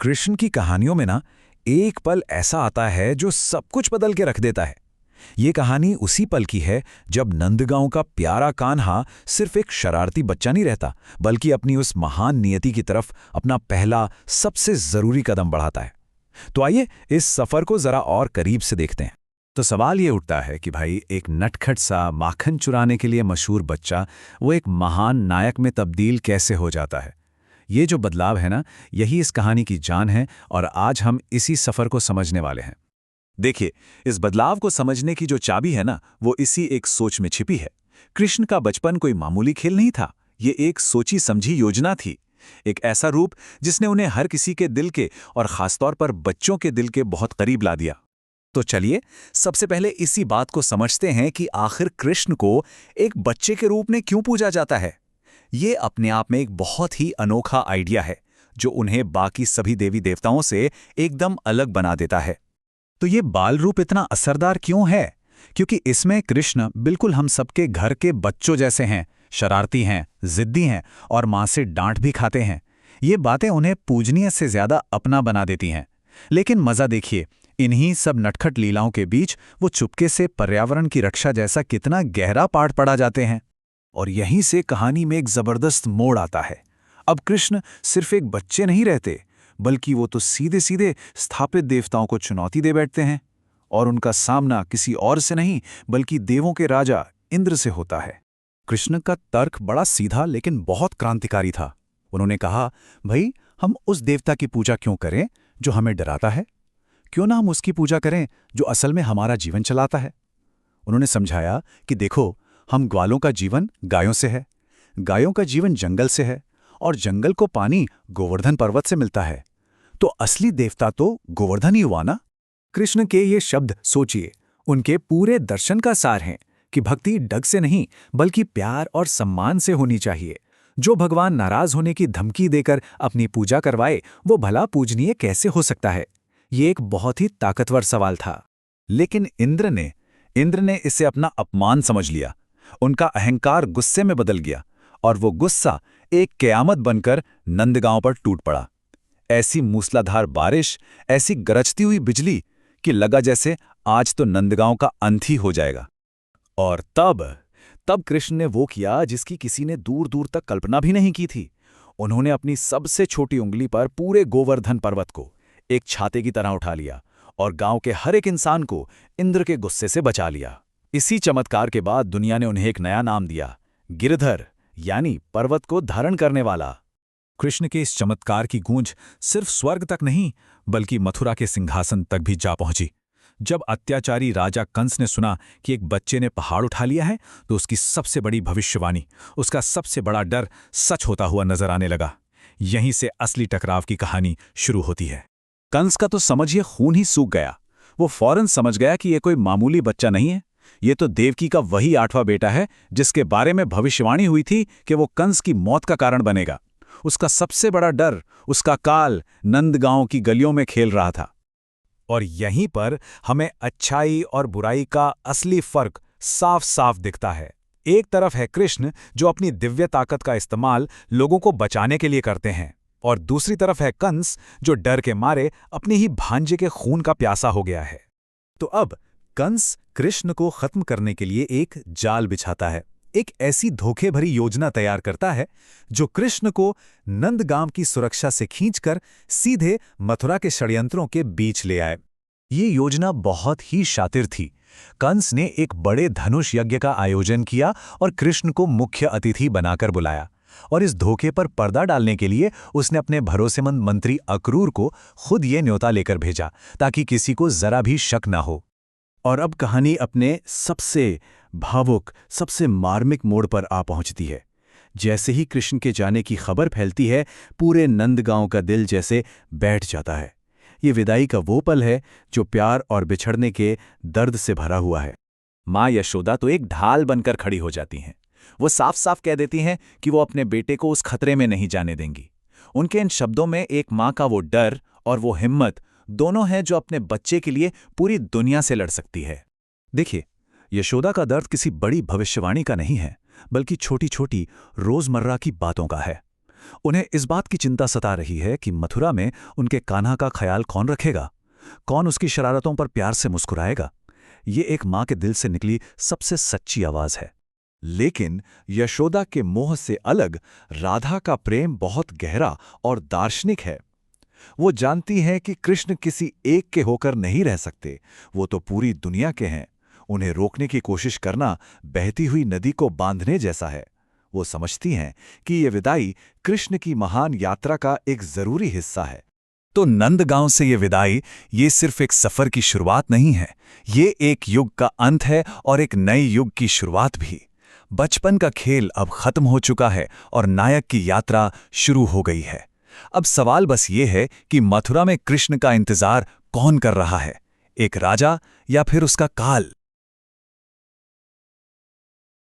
कृष्ण की कहानियों में ना एक पल ऐसा आता है जो सब कुछ बदल के रख देता है। ये कहानी उसी पल की है जब नंदगांव का प्यारा कान्हा सिर्फ एक शरारती बच्चा नहीं रहता, बल्कि अपनी उस महान नियति की तरफ अपना पहला सबसे जरूरी कदम बढ़ाता है। तो आइए इस सफर को जरा और करीब से देखते हैं। तो सवाल ये उठता है कि भाई एक नटखट सा माखन चुराने के लिए मशहूर बच्चा वो एक महान नायक में तब्दील कैसे हो जाता है। ये जो बदलाव है ना, यही इस कहानी की जान है और आज हम इसी सफर को समझने वाले हैं। देखिए, इस बदलाव को समझने की जो चाबी है ना, वो इसी एक सोच में छिपी है। कृष्ण का बचपन कोई मामूली खेल नहीं था, ये एक सोची समझी योजना थी। एक ऐसा रूप जिसने उन्हें हर किसी के दिल के और खासतौर पर बच्चों के दिल के बहुत करीब ला दिया। तो चलिए सबसे पहले इसी बात को समझते हैं कि आखिर कृष्ण को एक बच्चे के रूप में क्यों पूजा जाता है। ये अपने आप में एक बहुत ही अनोखा आइडिया है जो उन्हें बाकी सभी देवी देवताओं से एकदम अलग बना देता है। तो ये बाल रूप इतना असरदार क्यों है? क्योंकि इसमें कृष्ण बिल्कुल हम सबके घर के बच्चों जैसे हैं, शरारती हैं, जिद्दी हैं और मां से डांट भी खाते हैं। ये बातें उन्हें पूजनीय से ज्यादा अपना बना देती हैं। लेकिन मजा देखिए, इन्हीं सब नटखट लीलाओं के बीच वो चुपके से पर्यावरण की रक्षा जैसा कितना गहरा पाठ पढ़ा जाते हैं। और यहीं से कहानी में एक जबरदस्त मोड़ आता है। अब कृष्ण सिर्फ एक बच्चे नहीं रहते, बल्कि वो तो सीधे सीधे स्थापित देवताओं को चुनौती दे बैठते हैं। और उनका सामना किसी और से नहीं बल्कि देवों के राजा इंद्र से होता है। कृष्ण का तर्क बड़ा सीधा लेकिन बहुत क्रांतिकारी था। उन्होंने कहा, भाई हम उस देवता की पूजा क्यों करें जो हमें डराता है? क्यों ना हम उसकी पूजा करें जो असल में हमारा जीवन चलाता है। उन्होंने समझाया कि देखो, हम ग्वालों का जीवन गायों से है, गायों का जीवन जंगल से है और जंगल को पानी गोवर्धन पर्वत से मिलता है। तो असली देवता तो गोवर्धन ही हुआ ना। कृष्ण के ये शब्द सोचिए, उनके पूरे दर्शन का सार हैं कि भक्ति डग से नहीं बल्कि प्यार और सम्मान से होनी चाहिए। जो भगवान नाराज होने की धमकी देकर अपनी पूजा करवाए, वो भला पूजनीय कैसे हो सकता है? ये एक बहुत ही ताकतवर सवाल था। लेकिन इंद्र ने इसे अपना अपमान समझ लिया। उनका अहंकार गुस्से में बदल गया और वो गुस्सा एक क़यामत बनकर नंदगांव पर टूट पड़ा। ऐसी मूसलाधार बारिश, ऐसी गरजती हुई बिजली कि लगा जैसे आज तो नंदगांव का अंत ही हो जाएगा। और तब कृष्ण ने वो किया जिसकी किसी ने दूर दूर तक कल्पना भी नहीं की थी। उन्होंने अपनी सबसे छोटी उंगली पर पूरे गोवर्धन पर्वत को एक छाते की तरह उठा लिया और गांव के हर एक इंसान को इंद्र के गुस्से से बचा लिया। इसी चमत्कार के बाद दुनिया ने उन्हें एक नया नाम दिया, गिरधर, यानी पर्वत को धारण करने वाला। कृष्ण के इस चमत्कार की गूंज सिर्फ स्वर्ग तक नहीं बल्कि मथुरा के सिंहासन तक भी जा पहुंची। जब अत्याचारी राजा कंस ने सुना कि एक बच्चे ने पहाड़ उठा लिया है, तो उसकी सबसे बड़ी भविष्यवाणी, उसका सबसे बड़ा डर सच होता हुआ नजर आने लगा। यहीं से असली टकराव की कहानी शुरू होती है। कंस का तो समझिए खून ही सूख गया। वो फौरन समझ गया कि ये कोई मामूली बच्चा नहीं है, ये तो देवकी का वही 8वां बेटा है जिसके बारे में भविष्यवाणी हुई थी कि वो कंस की मौत का कारण बनेगा। उसका सबसे बड़ा डर, उसका काल नंदगांव की गलियों में खेल रहा था। और यहीं पर हमें अच्छाई और बुराई का असली फर्क साफ साफ दिखता है। एक तरफ है कृष्ण जो अपनी दिव्य ताकत का इस्तेमाल लोगों को बचाने के लिए करते हैं, और दूसरी तरफ है कंस जो डर के मारे अपने ही भांजे के खून का प्यासा हो गया है। तो अब कंस कृष्ण को खत्म करने के लिए एक जाल बिछाता है, एक ऐसी धोखे भरी योजना तैयार करता है जो कृष्ण को नंदगांव की सुरक्षा से खींचकर सीधे मथुरा के षड्यंत्रों के बीच ले आए। ये योजना बहुत ही शातिर थी। कंस ने एक बड़े धनुष यज्ञ का आयोजन किया और कृष्ण को मुख्य अतिथि बनाकर बुलाया, और इस धोखे पर पर्दा डालने के लिए उसने अपने भरोसेमंद मंत्री अक्रूर को खुद ये न्योता लेकर भेजा ताकि किसी को जरा भी शक ना हो। और अब कहानी अपने सबसे भावुक, सबसे मार्मिक मोड़ पर आ पहुंचती है। जैसे ही कृष्ण के जाने की खबर फैलती है, पूरे नंदगांव का दिल जैसे बैठ जाता है। ये विदाई का वो पल है जो प्यार और बिछड़ने के दर्द से भरा हुआ है। माँ यशोदा तो एक ढाल बनकर खड़ी हो जाती हैं। वो साफ साफ कह देती हैं कि वो अपने बेटे को उस खतरे में नहीं जाने देंगी। उनके इन शब्दों में एक माँ का वो डर और वो हिम्मत दोनों हैं जो अपने बच्चे के लिए पूरी दुनिया से लड़ सकती है। देखिए, यशोदा का दर्द किसी बड़ी भविष्यवाणी का नहीं है, बल्कि छोटी छोटी रोजमर्रा की बातों का है। उन्हें इस बात की चिंता सता रही है कि मथुरा में उनके कान्हा का ख्याल कौन रखेगा, कौन उसकी शरारतों पर प्यार से मुस्कुराएगा। ये एक माँ के दिल से निकली सबसे सच्ची आवाज है। लेकिन यशोदा के मोह से अलग राधा का प्रेम बहुत गहरा और दार्शनिक है। वो जानती हैं कि कृष्ण किसी एक के होकर नहीं रह सकते, वो तो पूरी दुनिया के हैं। उन्हें रोकने की कोशिश करना बहती हुई नदी को बांधने जैसा है। वो समझती हैं कि ये विदाई कृष्ण की महान यात्रा का एक जरूरी हिस्सा है। तो नंदगांव से ये विदाई, ये सिर्फ एक सफर की शुरुआत नहीं है, ये एक युग का अंत है और एक नए युग की शुरुआत भी। बचपन का खेल अब खत्म हो चुका है और नायक की यात्रा शुरू हो गई है। अब सवाल बस ये है कि मथुरा में कृष्ण का इंतजार कौन कर रहा है, एक राजा या फिर उसका काल।